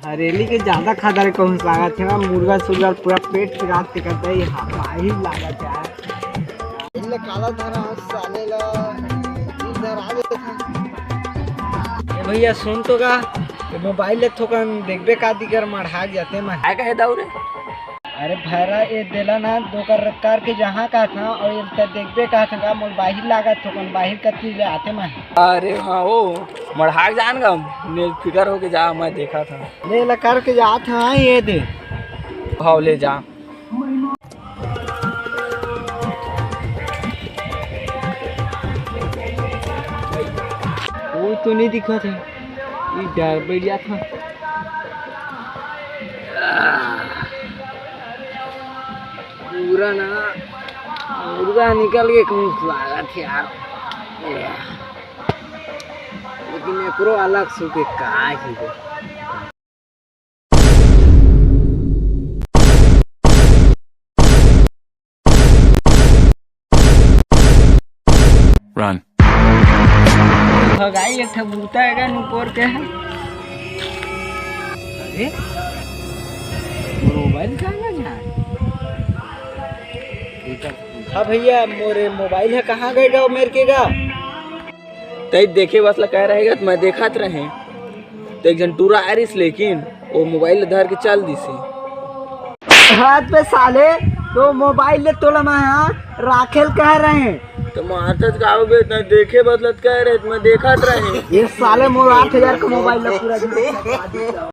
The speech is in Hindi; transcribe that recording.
हरेली के ज्यादा खादा रे कहूँ लागत है मुर्गा सुर्गा पूरा पेट पिरात के करता है ही लागत है इल्ले काला धरा साले ला इधर आ गए थे भैया सुन तो का मोबाइल ले थोकन देखबे का दिगर मढ़ा जाते मैं काय कहे दाऊ रे? अरे भैरा ये देला ना दो कर के जहाँ का था और ये देखबे का था मोल बाहिर लागत थोकन बाहिर कत्ती ले आते मैं। अरे हाँ वो मढ़ाक जान गा ने फिकर हो के जा मैं देखा था ले ला करके जाते हैं ये दे भाव ले जा वो तो नहीं दिखा था ये डर बढ़िया था पूरा ना मुर्गा निकल के कहूँ लागत यार लेकिन एकरो अलग सुके का ही दे रन भगाई एक बूता है ऊपर के अरे मोबाइल कहाँ जा हाँ भैया मोरे मोबाइल है कहाँ गएगा मेरे के गा तई देखे बस कह रहेगा तो मैं देखत रहे तो एक जन टूरा आरिस लेकिन वो मोबाइल धर के चल दिसे हाथ पे साले तो मोबाइल ले तोला मैं यहाँ राखेल कह रहे हैं तो मारत गाओगे तो देखे बदलत कह रहे मैं देखत रहे ये साले मोर 8000 का मोबाइल पूरा